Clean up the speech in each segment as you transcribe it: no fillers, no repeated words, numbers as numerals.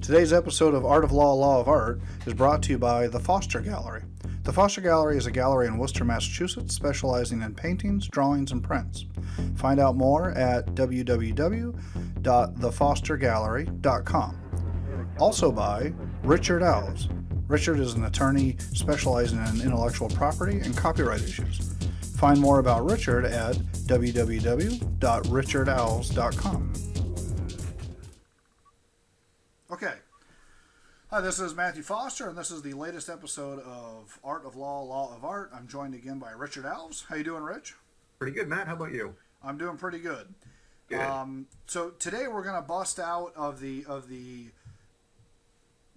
Today's episode of Art of Law, Law of Art is brought to you by the Foster Gallery. The Foster Gallery is a gallery in Worcester, Massachusetts, specializing in paintings, drawings, and prints. Find out more at www.thefostergallery.com. Also by Richard Alves. Richard is an attorney specializing in intellectual property and copyright issues. Find more about Richard at www.richardalves.com. Okay. Hi, this is Matthew Foster, and this is the latest episode of Art of Law, Law of Art. I'm joined again by Richard Alves. How you doing, Rich? Pretty good, Matt. How about you? I'm doing pretty good. Good. So today we're going to bust out of the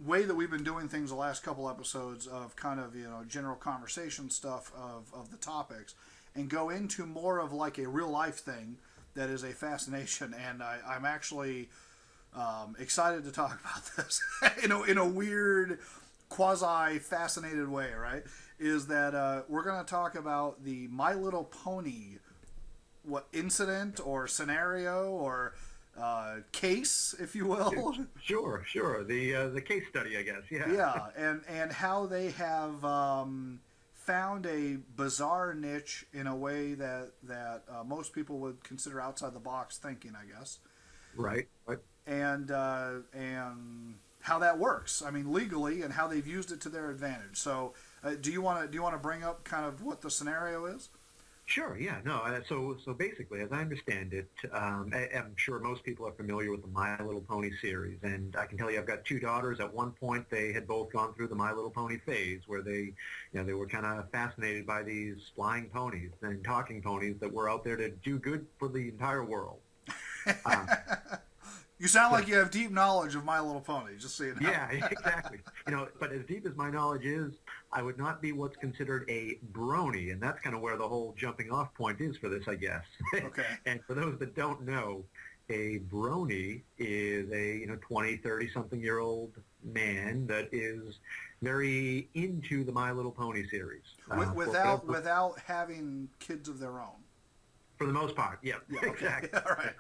way that we've been doing things the last couple episodes of kind of, general conversation stuff of the topics and go into more of like a real life thing that is a fascination. And I'm actually excited to talk about this in a weird, quasi-fascinated way, right? Is that we're going to talk about the My Little Pony incident or scenario or case, if you will. Sure. The case study, I guess. Yeah. Yeah, and how they have found a bizarre niche in a way that most people would consider outside the box thinking, I guess. Right. And how that works. I mean, legally, and how they've used it to their advantage. So, do you want to bring up kind of what the scenario is? Sure. Yeah. No. So basically, as I understand it, I'm sure most people are familiar with the My Little Pony series, and I can tell you, I've got two daughters. At one point, they had both gone through the My Little Pony phase, where they were kind of fascinated by these flying ponies and talking ponies that were out there to do good for the entire world. You sound like you have deep knowledge of My Little Pony, just so you know. Yeah, exactly. But as deep as my knowledge is, I would not be what's considered a brony, and that's kind of where the whole jumping off point is for this, I guess. Okay. And for those that don't know, a brony is a 20, 30-something-year-old man that is very into the My Little Pony series. Without having kids of their own. For the most part, yeah okay. Exactly. All right.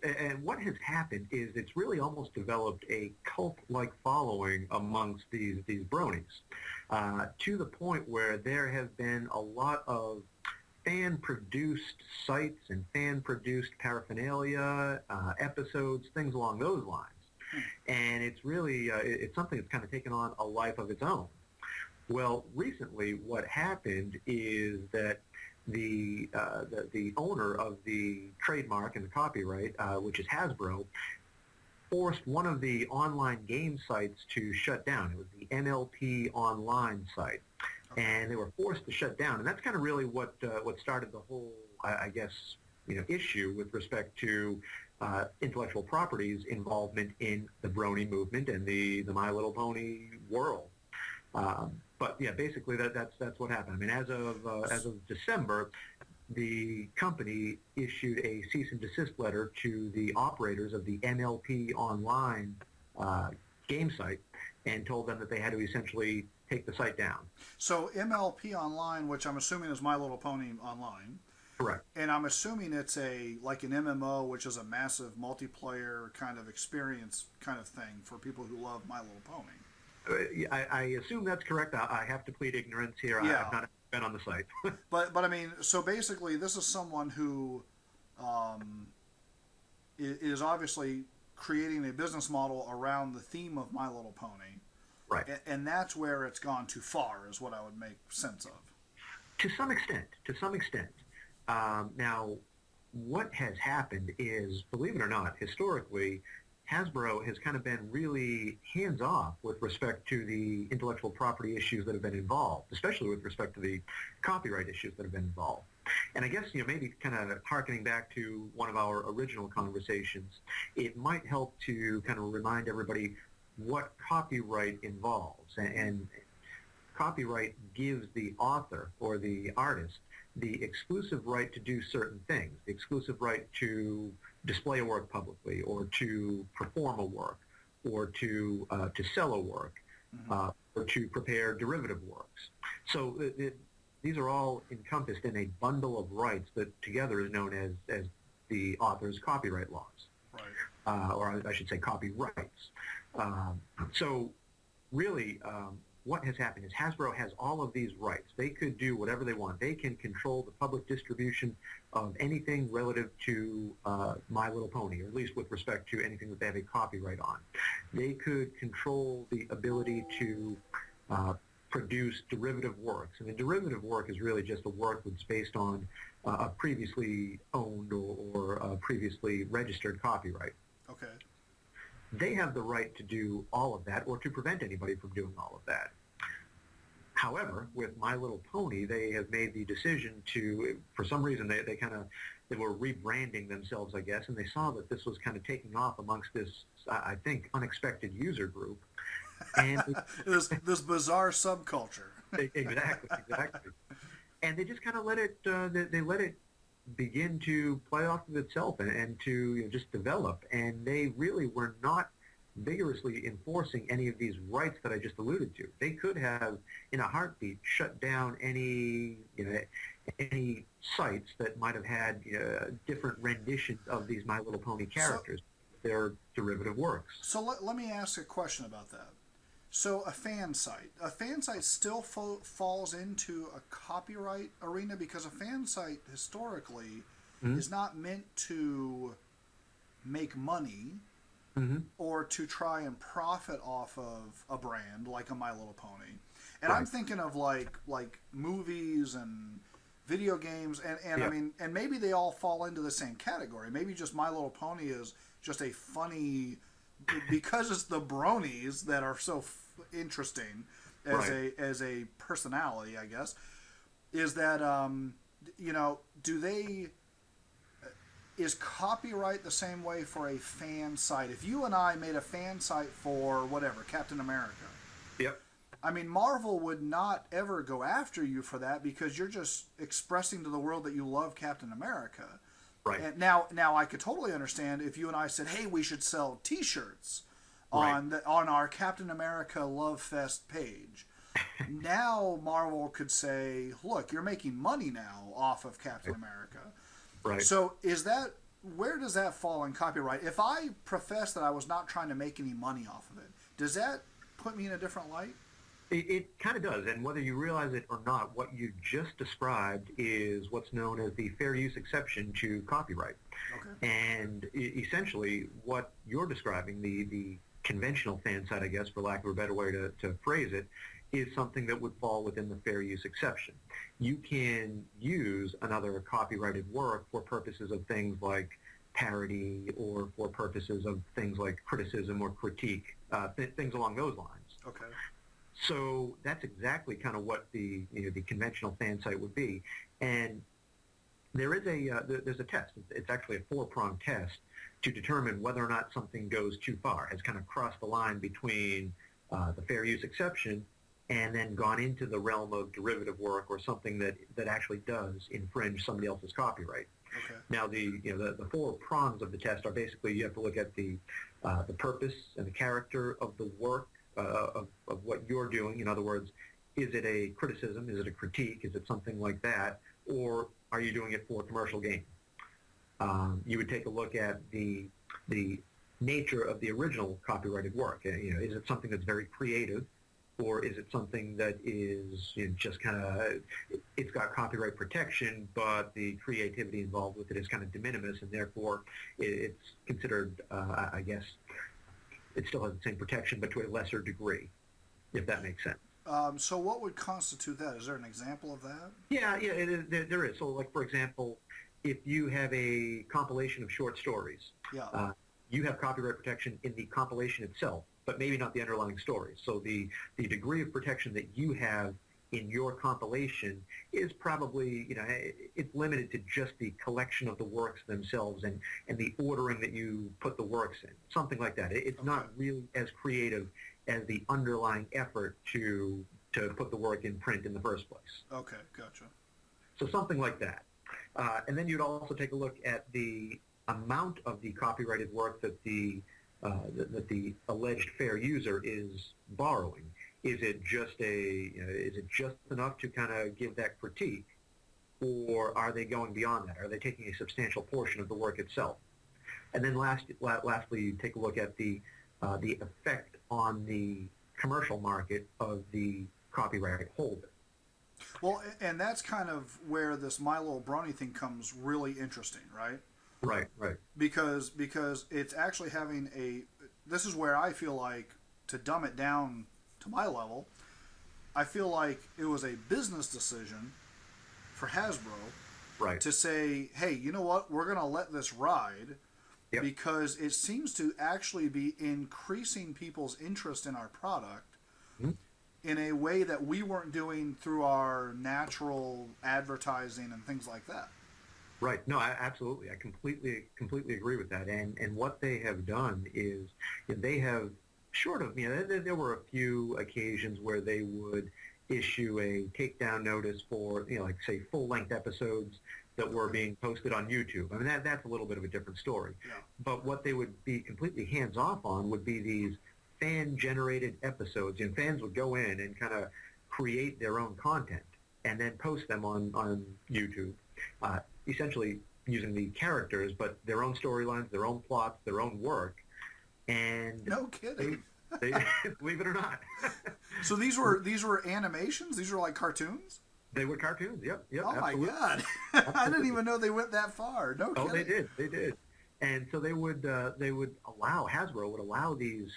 And what has happened is it's really almost developed a cult-like following amongst these bronies, to the point where there have been a lot of fan-produced sites and fan-produced paraphernalia, episodes, things along those lines. And it's really, it's something that's kind of taken on a life of its own. Well, recently what happened is that the owner of the trademark and the copyright, which is Hasbro, forced one of the online game sites to shut down. It was the MLP Online site, and they were forced to shut down. And that's kind of really what started the whole, I guess, issue with respect to intellectual property's involvement in the brony movement and the My Little Pony world. But yeah, basically that's what happened. I mean, as of December, the company issued a cease and desist letter to the operators of the MLP Online game site and told them that they had to essentially take the site down. So MLP Online, which I'm assuming is My Little Pony Online. Correct. And I'm assuming it's like an MMO, which is a massive multiplayer kind of experience kind of thing for people who love My Little Pony. I assume that's correct. I have to plead ignorance here. Yeah. I have not been on the site. but I mean, so basically, this is someone who is obviously creating a business model around the theme of My Little Pony. Right. And that's where it's gone too far, is what I would make sense of. To some extent. Now, what has happened is, believe it or not, historically, Hasbro has kind of been really hands-off with respect to the intellectual property issues that have been involved, especially with respect to the copyright issues that have been involved. And I guess, maybe kind of harkening back to one of our original conversations, it might help to kind of remind everybody what copyright involves. And copyright gives the author or the artist the exclusive right to do certain things, the exclusive right to display a work publicly, or to perform a work, or to sell a work, or to prepare derivative works. So these are all encompassed in a bundle of rights that together is known as the author's copyright laws. Right. or I should say copyrights. So really, what has happened is Hasbro has all of these rights. They could do whatever they want. They can control the public distribution of anything relative to My Little Pony, or at least with respect to anything that they have a copyright on. They could control the ability to produce derivative works. And a derivative work is really just a work that's based on a previously owned or a previously registered copyright. Okay. They have the right to do all of that or to prevent anybody from doing all of that. However, with My Little Pony, they have made the decision to, for some reason, they were rebranding themselves, I guess, and they saw that this was kind of taking off amongst this, I think, unexpected user group. And this bizarre subculture. Exactly. And they just kind of let it, they let it begin to play off of itself and to just develop. And they really were not vigorously enforcing any of these rights that I just alluded to. They could have, in a heartbeat, shut down any sites that might have had different renditions of these My Little Pony characters. They're derivative works. So let me ask a question about that. So a fan site still falls into a copyright arena, because a fan site historically is not meant to make money or to try and profit off of a brand like a My Little Pony. And right. I'm thinking of like movies and video games, and yeah. I mean, and maybe they all fall into the same category. Maybe just My Little Pony is just a funny, because it's the Bronies that are so interesting as right. as a personality, I guess. Is that is copyright the same way for a fan site? If you and I made a fan site for whatever, Captain America. Yep. I mean, Marvel would not ever go after you for that, because you're just expressing to the world that you love Captain America. Right. And now I could totally understand if you and I said, "Hey, we should sell T-shirts on right. on our Captain America Love Fest page." Now Marvel could say, "Look, you're making money now off of Captain America." Right. So where does that fall in copyright? If I profess that I was not trying to make any money off of it, does that put me in a different light? It kind of does, and whether you realize it or not, what you just described is what's known as the fair use exception to copyright. Okay. And essentially, what you're describing, the conventional fan site, I guess, for lack of a better way to phrase it, is something that would fall within the fair use exception. You can use another copyrighted work for purposes of things like parody, or for purposes of things like criticism or critique, things along those lines. Okay. So that's exactly kind of what the conventional fan site would be. And there is there's a test. It's actually a 4-pronged test to determine whether or not something goes too far, has kind of crossed the line between the fair use exception and then gone into the realm of derivative work, or something that actually does infringe somebody else's copyright. Okay. Now, the 4 prongs of the test are basically, you have to look at the purpose and the character of the work, of what you're doing. In other words, is it a criticism? Is it a critique? Is it something like that? Or are you doing it for commercial gain? You would take a look at the nature of the original copyrighted work. Is it something that's very creative? Or is it something that is just kind of, it's got copyright protection, but the creativity involved with it is kind of de minimis, and therefore it's considered, I guess, it still has the same protection, but to a lesser degree, if that makes sense. So what would constitute that? Is there an example of that? Yeah, there is. So, like, for example, if you have a compilation of short stories, yeah. You have copyright protection in the compilation itself, but maybe not the underlying stories. So the degree of protection that you have in your compilation is probably, it's limited to just the collection of the works themselves and the ordering that you put the works in, something like that. It's okay. Not really as creative as the underlying effort to put the work in print in the first place. Okay, gotcha. So something like that. And then you'd also take a look at the amount of the copyrighted work that the alleged fair user is borrowing. Is it just enough to kind of give that critique, or are they going beyond that? Are they taking a substantial portion of the work itself? And then lastly, you take a look at the effect on the commercial market of the copyright holder. Well, and that's kind of where this My Little Brony thing comes really interesting, right? Right, right. Because it's actually having this is where I feel like, to dumb it down to my level, I feel like it was a business decision for Hasbro, right, to say, hey, you know what, we're going to let this ride, yep, because it seems to actually be increasing people's interest in our product, mm-hmm, in a way that we weren't doing through our natural advertising and things like that. Right. No, absolutely. I completely agree with that. And what they have done is they have short of, there were a few occasions where they would issue a takedown notice for, like say full-length episodes that were being posted on YouTube. I mean, that's a little bit of a different story. Yeah. But what they would be completely hands-off on would be these fan-generated episodes, and fans would go in and kind of create their own content and then post them on YouTube, essentially using the characters, but their own storylines, their own plots, their own work. And no kidding. They believe it or not. So these were animations? These were like cartoons? They were cartoons. Yep. Oh absolutely. My God! I didn't even know they went that far. No kidding. Oh, they did. And so they would allow, Hasbro would allow these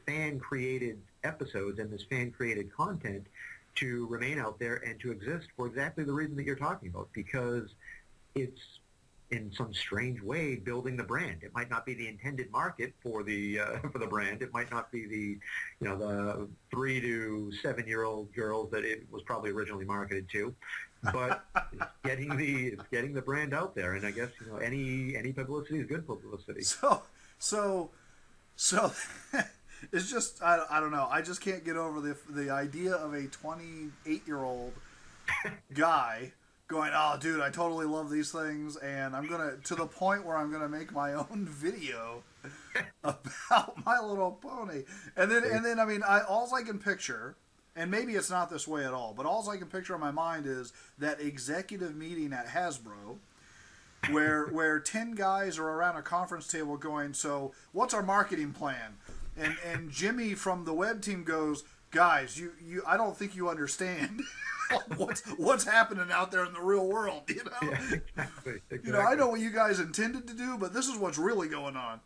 fan created episodes and this fan created content to remain out there and to exist for exactly the reason that you're talking about, because it's in some strange way building the brand. It might not be the intended market for the brand. It might not be the 3 to 7-year-old girls that it was probably originally marketed to, but it's getting the brand out there. And I guess any publicity is good publicity. So it's just I don't know. I just can't get over the idea of a 28-year-old guy going, oh, dude, I totally love these things, and I'm gonna, to the point where I'm gonna make my own video about My Little Pony, and then I mean, all I can picture, and maybe it's not this way at all, but all I can picture in my mind is that executive meeting at Hasbro, where 10 guys are around a conference table going, so what's our marketing plan? And Jimmy from the web team goes, guys, you I don't think you understand what's happening out there in the real world, Yeah, exactly. I know what you guys intended to do, but this is what's really going on.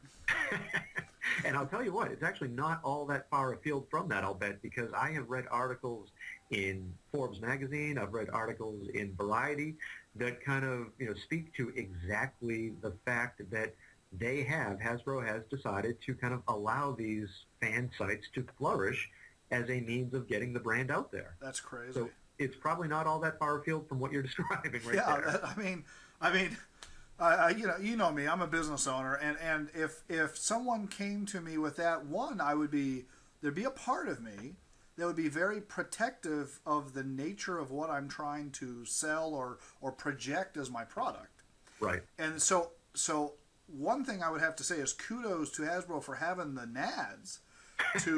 And I'll tell you what, it's actually not all that far afield from that, I'll bet, because I have read articles in Forbes magazine, I've read articles in Variety that kind of, speak to exactly the fact that Hasbro has decided to kind of allow these fan sites to flourish as a means of getting the brand out there. That's crazy. So it's probably not all that far afield from what you're describing right there. Yeah, I mean, I you know me, I'm a business owner, and if someone came to me with that, there'd be a part of me that would be very protective of the nature of what I'm trying to sell or project as my product. Right. And so one thing I would have to say is kudos to Hasbro for having the nads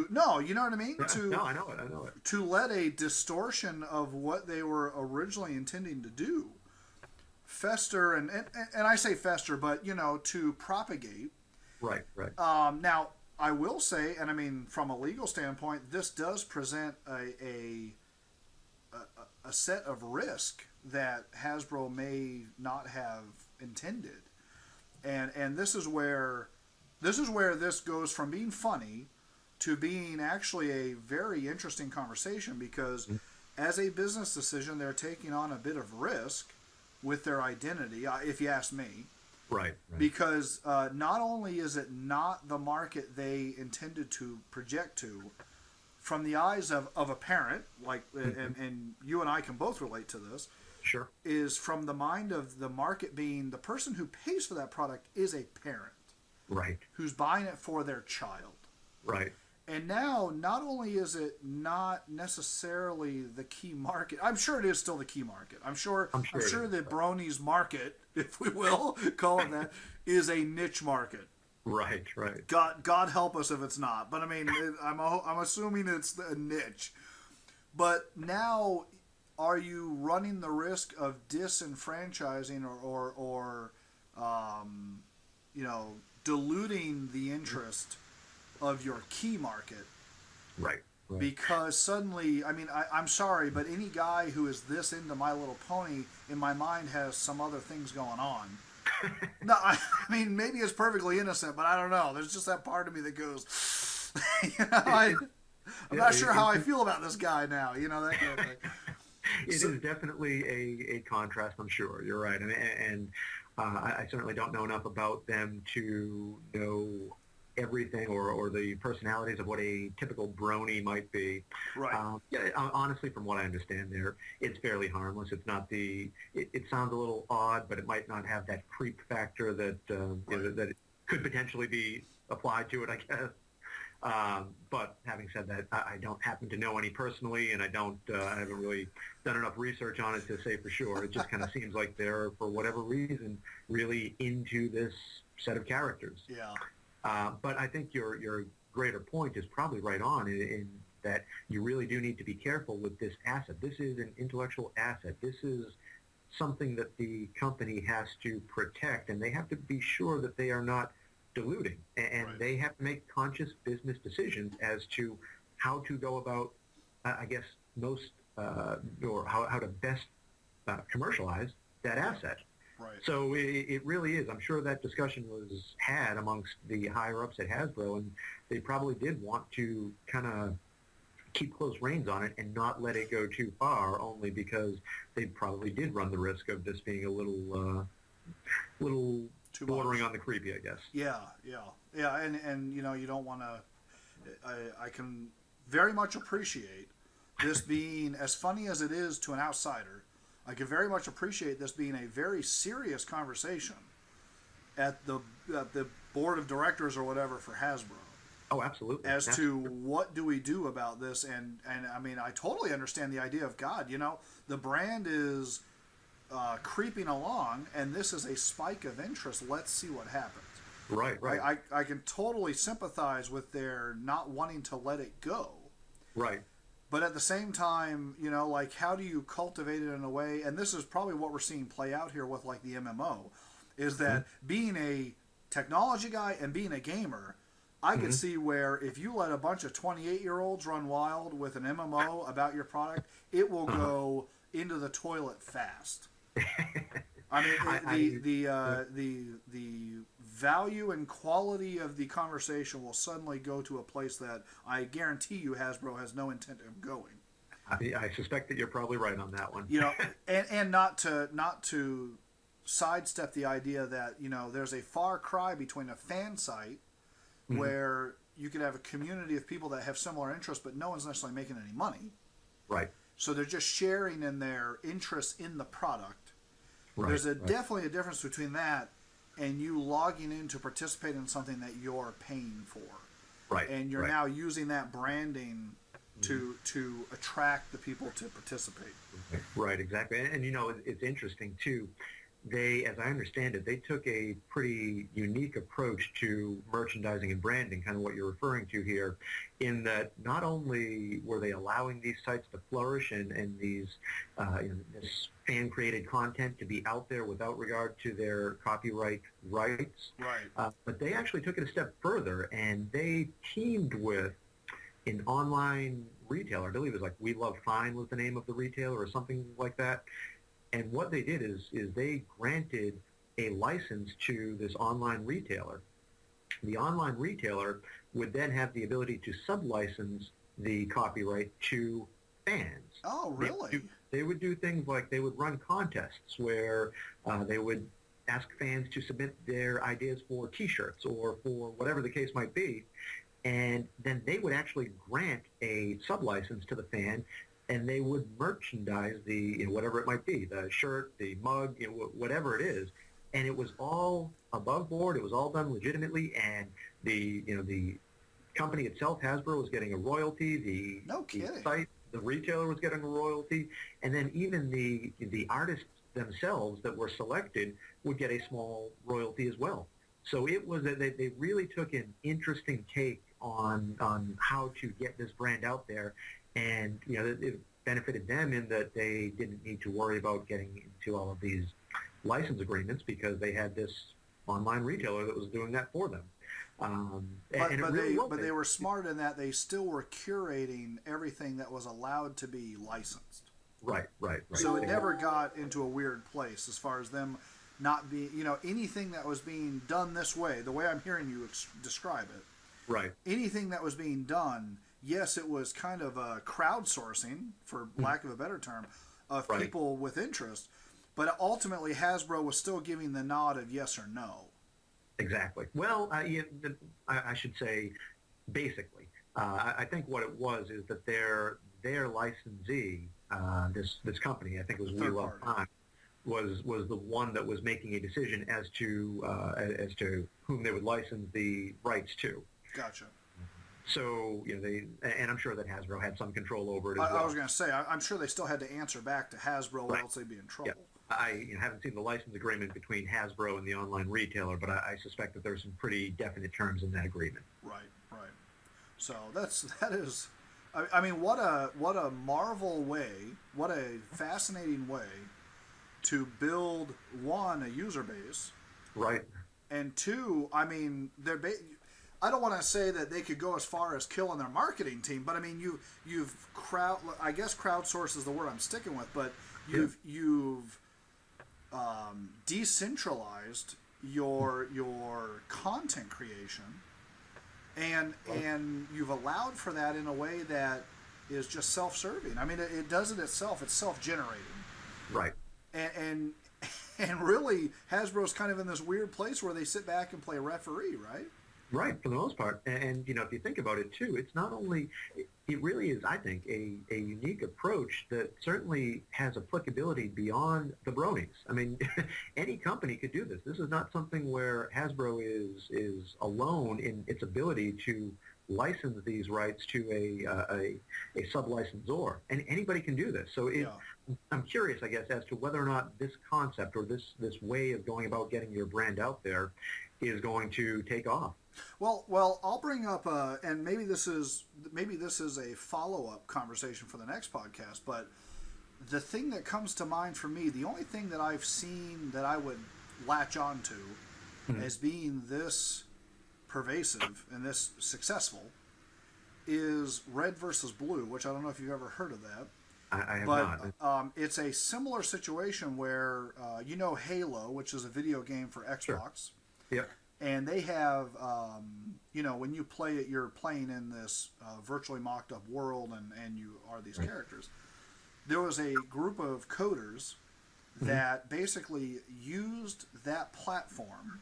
no, you know what I mean? No, I know it. To let a distortion of what they were originally intending to do fester, and I say fester, but to propagate. Right. Now I will say, and I mean from a legal standpoint, this does present a set of risk that Hasbro may not have intended, and this is where this goes from being funny to being actually a very interesting conversation, because as a business decision, they're taking on a bit of risk with their identity, if you ask me. Right. Because not only is it not the market they intended to project to, from the eyes of a parent, like, and you and I can both relate to this, sure, is from the mind of the market being the person who pays for that product is a parent. Right. Who's buying it for their child. Right. And now, not only is it not necessarily the key market, I'm sure it is still the key market. I'm sure the Bronies market, if we will call it that, is a niche market. Right. God help us if it's not. But I mean, I'm assuming it's a niche. But now, are you running the risk of disenfranchising or diluting the interest of your key market. Right. Because suddenly, I mean, I'm sorry, but any guy who is this into My Little Pony, in my mind, has some other things going on. No, I mean, maybe it's perfectly innocent, but I don't know. There's just that part of me that goes, I'm not sure how I feel about this guy now, that kind of thing. It is definitely a contrast, I'm sure. You're right. And I certainly don't know enough about them to know everything or the personalities of what a typical brony might be. Right. Honestly, from what I understand there, it's fairly harmless. It's not it sounds a little odd, but it might not have that creep factor that that it could potentially be applied to it, I guess. But having said that, I don't happen to know any personally, and I haven't really done enough research on it to say for sure. It just kind of seems like they're, for whatever reason, really into this set of characters. Yeah. But I think your greater point is probably right on in that you really do need to be careful with this asset. This is an intellectual asset. This is something that the company has to protect, and they have to be sure that they are not diluting. And right. They have to make conscious business decisions as to how to go about, I guess, most or how to best commercialize that asset. Right. So it really is. I'm sure that discussion was had amongst the higher-ups at Hasbro, and they probably did want to kind of keep close reins on it and not let it go too far, only because they probably did run the risk of this being a little too bordering much on the creepy, I guess. Yeah, and you don't want to. I can very much appreciate this being as funny as it is to an outsider. I can very much appreciate this being a very serious conversation at the board of directors or whatever for Hasbro. Oh, absolutely. As to what do we do about this, and I mean, I totally understand the idea of God. The brand is creeping along, and this is a spike of interest. Let's see what happens. Right. I can totally sympathize with their not wanting to let it go. Right. But at the same time, how do you cultivate it in a way, and this is probably what we're seeing play out here with like the MMO, is that being a technology guy and being a gamer, I could see where if you let a bunch of 28-year-olds run wild with an MMO about your product, it will go into the toilet fast. I mean, the value and quality of the conversation will suddenly go to a place that I guarantee you Hasbro has no intent of going. I suspect that you're probably right on that one. And not to sidestep the idea that there's a far cry between a fan site where you could have a community of people that have similar interests, but no one's necessarily making any money. Right. So they're just sharing in their interest in the product. Right. There's definitely a difference between that and you logging in to participate in something that you're paying for. Right. And you're now using that branding to attract the people to participate. Right, exactly. And it's interesting too. They, as I understand it, they took a pretty unique approach to merchandising and branding, kind of what you're referring to here, in that not only were they allowing these sites to flourish and these this fan-created content to be out there without regard to their copyright rights, but they actually took it a step further, and they teamed with an online retailer. I believe it was like We Love Fine was the name of the retailer or something like that. And what they did is they granted a license to this online retailer. The online retailer would then have the ability to sub-license the copyright to fans. Oh, really? They would do things like they would run contests where they would ask fans to submit their ideas for T-shirts or for whatever the case might be. And then they would actually grant a sub-license to the fan, and they would merchandise the, whatever it might be, the shirt, the mug, whatever it is. And it was all above board. It was all done legitimately. And the company itself, Hasbro, was getting a royalty. The site, the retailer was getting a royalty. And then even the artists themselves that were selected would get a small royalty as well. So it was they really took an interesting take on how to get this brand out there. And, it benefited them in that they didn't need to worry about getting into all of these license agreements because they had this online retailer that was doing that for them. But they were smart in that they still were curating everything that was allowed to be licensed. Right. So it never got into a weird place as far as them not being, anything that was being done this way, the way I'm hearing you describe it. Right. Anything that was being done, yes, it was kind of a crowdsourcing, for lack of a better term, of people with interest, but ultimately Hasbro was still giving the nod of yes or no. Exactly. Well, I should say, basically, I think what it was is that their licensee, this company, I think it was We Love Time, was the one that was making a decision as to whom they would license the rights to. Gotcha. So and I'm sure that Hasbro had some control over it as well. I was going to say, I'm sure they still had to answer back to Hasbro, or else they'd be in trouble. Yeah. I haven't seen the license agreement between Hasbro and the online retailer, but I suspect that there's some pretty definite terms in that agreement. Right. So that is, I mean, what a marvel way, what a fascinating way to build, one, a user base, right, and two, I mean, I don't want to say that they could go as far as killing their marketing team, but I mean, I guess crowdsource is the word I'm sticking with, but you've decentralized your content creation, and you've allowed for that in a way that is just self-serving. I mean, it does it itself. It's self-generating. Right. And really, Hasbro's kind of in this weird place where they sit back and play referee, right? Right, for the most part. And if you think about it, too, it's not only, it really is, I think, a unique approach that certainly has applicability beyond the Bronies. I mean, any company could do this. This is not something where Hasbro is alone in its ability to license these rights to a sub-licensor. And anybody can do this. So I'm curious, I guess, as to whether or not this concept or this way of going about getting your brand out there is going to take off. Well, I'll bring up, and maybe this is a follow-up conversation for the next podcast, but the thing that comes to mind for me, the only thing that I've seen that I would latch on to as being this pervasive and this successful is Red versus Blue, which I don't know if you've ever heard of that. I have not. It's a similar situation where, Halo, which is a video game for Xbox. Sure. Yep. And they have, when you play it, you're playing in this virtually mocked up world, and you are these characters. There was a group of coders that basically used that platform,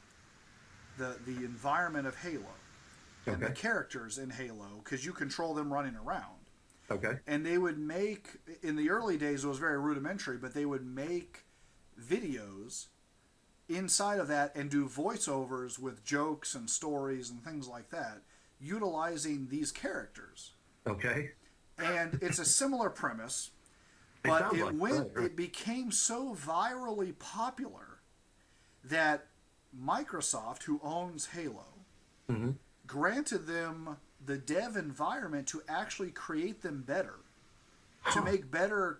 the environment of Halo, and the characters in Halo, because you control them running around. Okay. And they would make, in the early days, it was very rudimentary, but they would make videos inside of that and do voiceovers with jokes and stories and things like that, utilizing these characters. Okay. And it's a similar premise, but it became so virally popular that Microsoft, who owns Halo, granted them the dev environment to actually create them better, to make better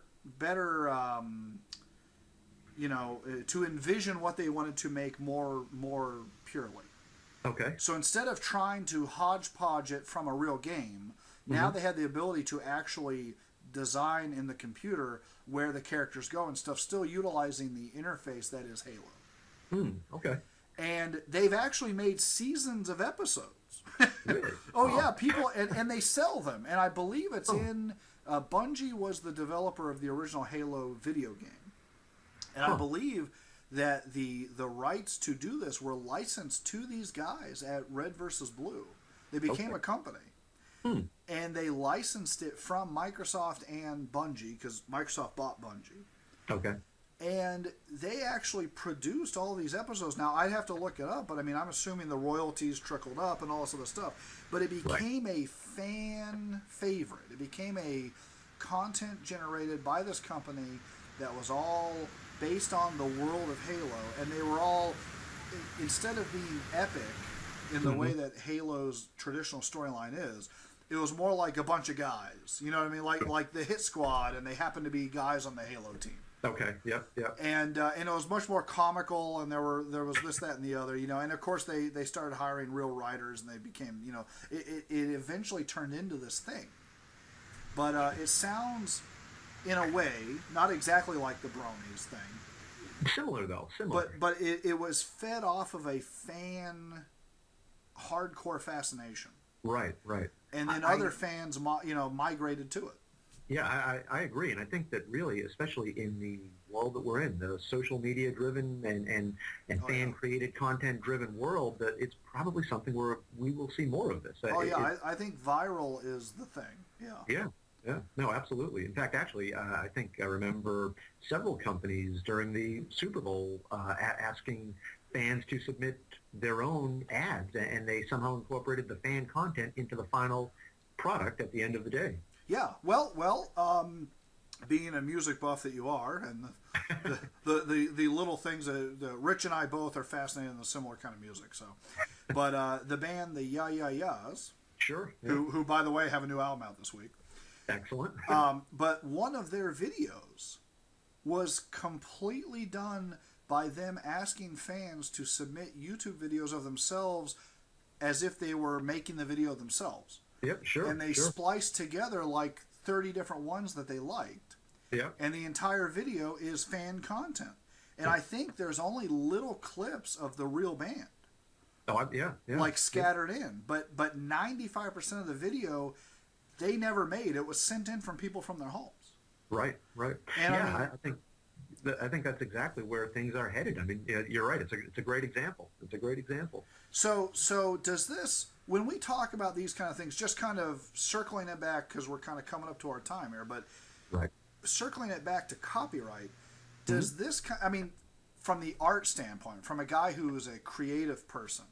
to envision what they wanted to make more purely. Okay. So instead of trying to hodgepodge it from a real game, now they had the ability to actually design in the computer where the characters go and stuff, still utilizing the interface that is Halo. Okay. And they've actually made seasons of episodes. Really? Yeah, people, and they sell them. And I believe it's in, Bungie was the developer of the original Halo video game. And I believe that the rights to do this were licensed to these guys at Red versus Blue. They became a company. And they licensed it from Microsoft and Bungie, because Microsoft bought Bungie. Okay. And they actually produced all these episodes. Now, I'd have to look it up, but I mean, I'm assuming the royalties trickled up and all this other stuff. But it became a fan favorite. It became a content generated by this company that was all based on the world of Halo, and they were all, instead of being epic in the way that Halo's traditional storyline is, it was more like a bunch of guys. You know what I mean? Like the Hit Squad, and they happen to be guys on the Halo team. Okay. Yep. Yep. And it was much more comical, and there was this, that, and the other, and of course they started hiring real writers, and they became, it eventually turned into this thing. But it sounds, in a way, not exactly like the Bronies thing. Similar though, similar. But it was fed off of a fan hardcore fascination. Right, right. And then other fans, migrated to it. Yeah, I agree, and I think that really, especially in the world that we're in, the social media driven and fan created content driven world, that it's probably something where we will see more of this. I think viral is the thing. Yeah. Yeah, no, absolutely. In fact, actually, I think I remember several companies during the Super Bowl asking fans to submit their own ads, and they somehow incorporated the fan content into the final product at the end of the day. Yeah, well, being a music buff that you are, and the little things that Rich and I both are fascinated in the similar kind of music. So, but the band, the Yeah Yeah Yeahs, sure, yeah. who by the way have a new album out this week. Excellent. But one of their videos was completely done by them asking fans to submit YouTube videos of themselves as if they were making the video themselves. Yep, sure. And they spliced together like 30 different ones that they liked. Yep. And the entire video is fan content. And I think there's only little clips of the real band. Oh, yeah. Like scattered in. But 95% of the video they never made. It was sent in from people from their homes. Right. And I think that's exactly where things are headed. I mean, you're right. It's a great example. So does this, when we talk about these kind of things, just kind of circling it back, because we're kind of coming up to our time here, but circling it back to copyright, does this, I mean, from the art standpoint, from a guy who is a creative person,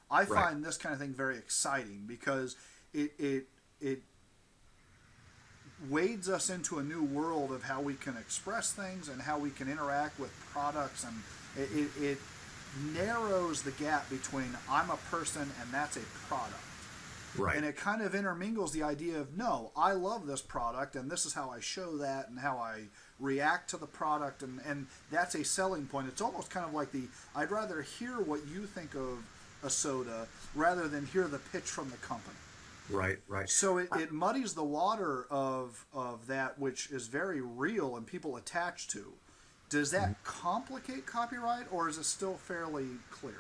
I find this kind of thing very exciting, because it wades us into a new world of how we can express things and how we can interact with products, and it narrows the gap between I'm a person and that's a product. Right. And it kind of intermingles the idea of, no, I love this product and this is how I show that and how I react to the product, and that's a selling point. It's almost kind of like I'd rather hear what you think of a soda rather than hear the pitch from the company. Right. So it muddies the water of that, which is very real and people attach to. Does that complicate copyright, or is it still fairly clear?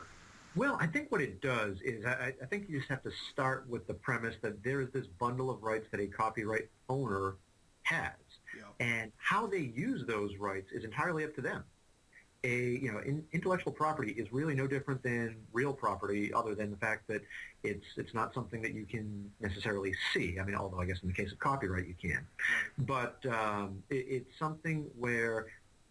Well, I think what it does is I think you just have to start with the premise that there is this bundle of rights that a copyright owner has. Yeah. And how they use those rights is entirely up to them. Intellectual property is really no different than real property, other than the fact that it's not something that you can necessarily see. I mean, although I guess in the case of copyright you can. Right. But it's something where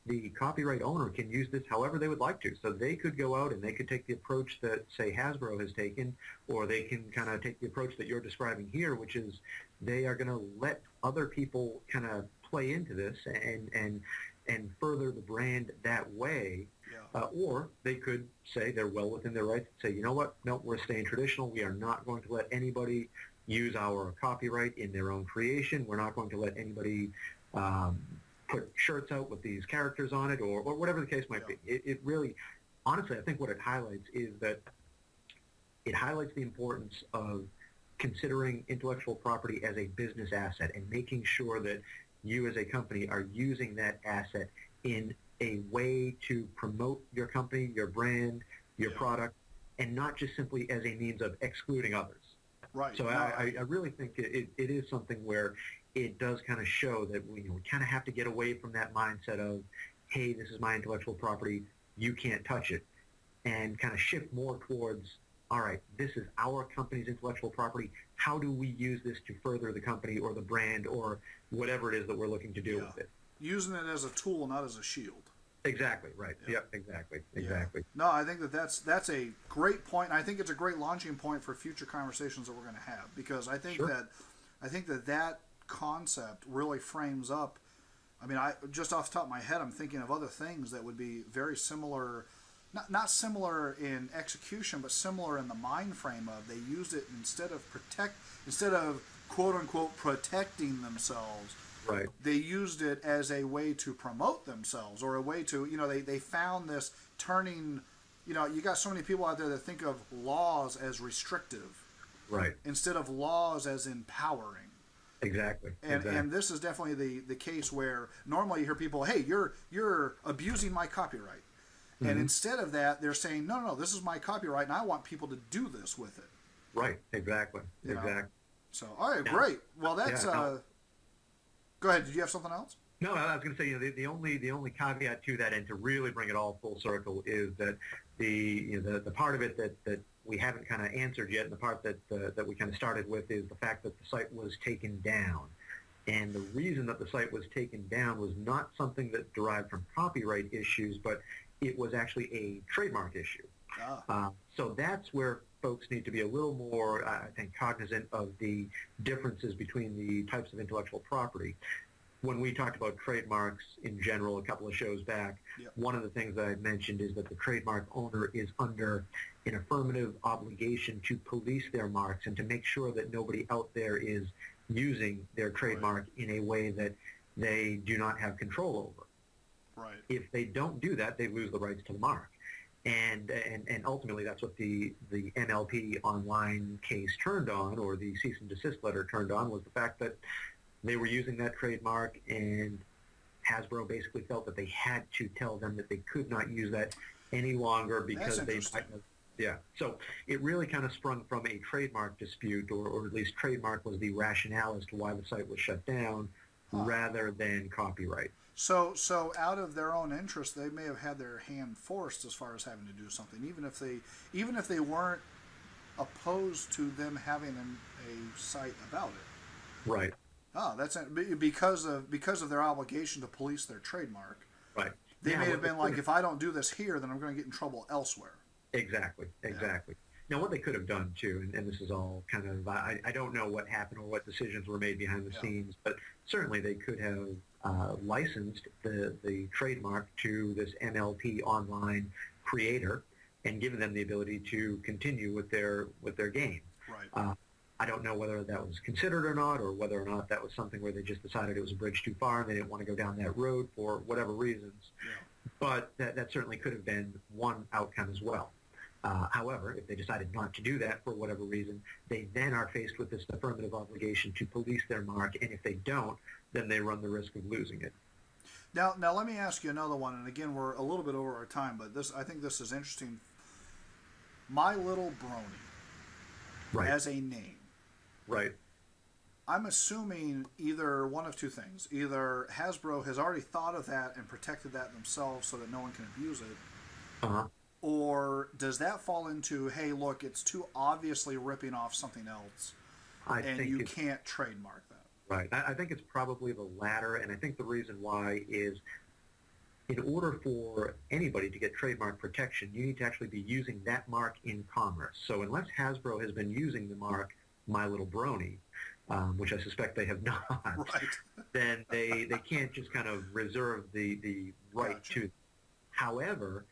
the copyright owner can use this however they would like to. So they could go out and they could take the approach that, say, Hasbro has taken, or they can kind of take the approach that you're describing here, which is they are going to let other people kind of play into this and further the brand that way. Yeah. Or they could say they're well within their rights to say, you know what, no, we're staying traditional. We are not going to let anybody use our copyright in their own creation. We're not going to let anybody put shirts out with these characters on it, or whatever the case might be. It really, honestly, I think what it highlights is that it highlights the importance of considering intellectual property as a business asset and making sure that you as a company are using that asset in a way to promote your company, your brand, your product, and not just simply as a means of excluding others. Right. So I really think it is something where it does kind of show that we kind of have to get away from that mindset of, hey, this is my intellectual property, you can't touch it, and kind of shift more towards, all right, this is our company's intellectual property. How do we use this to further the company or the brand or whatever it is that we're looking to do with it? Using it as a tool, not as a shield. Exactly, right. Yep, exactly. Yeah. No, I think that's a great point. I think it's a great launching point for future conversations that we're going to have, because I think that concept really frames up. I mean, just off the top of my head, I'm thinking of other things that would be very similar. Not similar in execution, but similar in the mind frame of they used it instead of quote unquote protecting themselves. Right. They used it as a way to promote themselves, or a way to, they found this turning, you got so many people out there that think of laws as restrictive. Right. Instead of laws as empowering. Exactly. And this is definitely the case where normally you hear people, hey, you're abusing my copyright. Mm-hmm. And instead of that, they're saying, no, this is my copyright, and I want people to do this with it. Right. Exactly. Exactly. So, all right, great. Well, that's... Go ahead. Did you have something else? No, I was going to say, the only caveat to that, and to really bring it all full circle, is that the part of it that we haven't kind of answered yet, and the part that we kind of started with, is the fact that the site was taken down. And the reason that the site was taken down was not something that derived from copyright issues, but it was actually a trademark issue. So that's where folks need to be a little more, I think, cognizant of the differences between the types of intellectual property. When we talked about trademarks in general a couple of shows back, one of the things that I mentioned is that the trademark owner is under an affirmative obligation to police their marks and to make sure that nobody out there is using their trademark in a way that they do not have control over. Right. If they don't do that, they lose the rights to the mark. And ultimately, that's what the MLP Online case turned on, or the cease and desist letter turned on, was the fact that they were using that trademark, and Hasbro basically felt that they had to tell them that they could not use that any longer because they might have. Yeah. So it really kind of sprung from a trademark dispute, or at least trademark was the rationale as to why the site was shut down, rather than copyright. So out of their own interest, they may have had their hand forced as far as having to do something, even if they weren't opposed to them having a site about it. Right. That's because of their obligation to police their trademark. Right. They may have been like, if I don't do this here, then I'm going to get in trouble elsewhere. Exactly. Now, what they could have done, too, and this is all kind of, I don't know what happened or what decisions were made behind the scenes, but certainly they could have licensed the trademark to this MLP Online creator and given them the ability to continue with their game. Right. I don't know whether that was considered or not, or whether or not that was something where they just decided it was a bridge too far and they didn't want to go down that road for whatever reasons. Yeah. But that certainly could have been one outcome as well. However, if they decided not to do that for whatever reason, they then are faced with this affirmative obligation to police their mark, and if they don't, then they run the risk of losing it. Now let me ask you another one, and again, we're a little bit over our time, but I think this is interesting. My Little Brony, as a name. Right. I'm assuming either one of two things. Either Hasbro has already thought of that and protected that themselves so that no one can abuse it. Uh-huh. Or does that fall into, hey, look, it's too obviously ripping off something else, and you can't trademark that? Right. I think it's probably the latter, and I think the reason why is in order for anybody to get trademark protection, you need to actually be using that mark in commerce. So unless Hasbro has been using the mark My Little Brony, which I suspect they have not, then they can't just kind of reserve the right to it. However,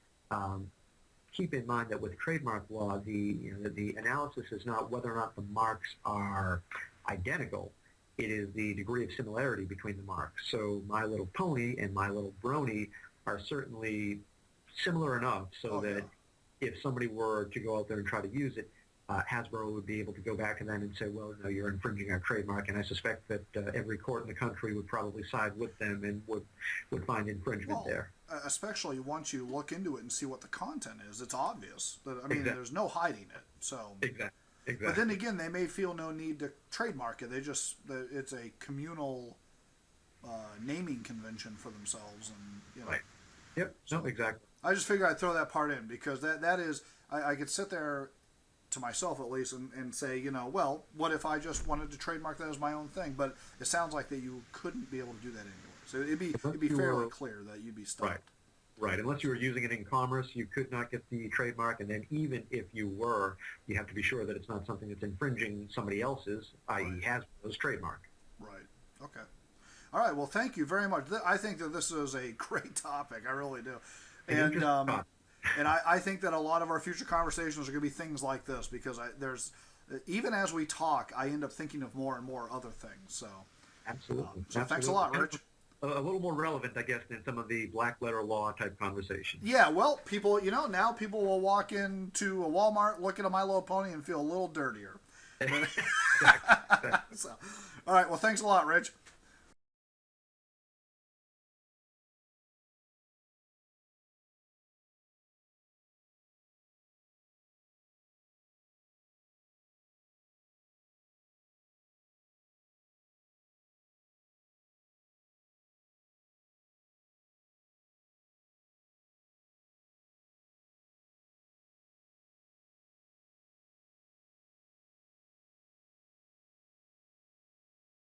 keep in mind that with trademark law, the analysis is not whether or not the marks are identical. It is the degree of similarity between the marks. So My Little Pony and My Little Brony are certainly similar enough so that if somebody were to go out there and try to use it, Hasbro would be able to go back to them and say, well, no, you're infringing our trademark. And I suspect that every court in the country would probably side with them and would find infringement there. Especially once you look into it and see what the content is, it's obvious. There's no hiding it. So Exactly. But then again, they may feel no need to trademark it. It's a communal naming convention for themselves, and Right. Yep. So, no, exactly. I just figured I'd throw that part in because that is I could sit there to myself at least and say, well, what if I just wanted to trademark that as my own thing? But it sounds like that you couldn't be able to do that anyway. So it'd be fairly clear that you'd be stopped. Right. Unless you were using it in commerce, you could not get the trademark. And then even if you were, you have to be sure that it's not something that's infringing somebody else's, i.e. Hasbro's trademark. Right. Okay. All right. Well, thank you very much. I think that this is a great topic. I really do. And I think that a lot of our future conversations are going to be things like this because even as we talk, I end up thinking of more and more other things. So Absolutely. So thanks a lot, Rich. A little more relevant, I guess, than some of the black letter law type conversations. Yeah, well, people, now people will walk into a Walmart, look at a My Little Pony, and feel a little dirtier. Exactly. So, all right, well, thanks a lot, Rich.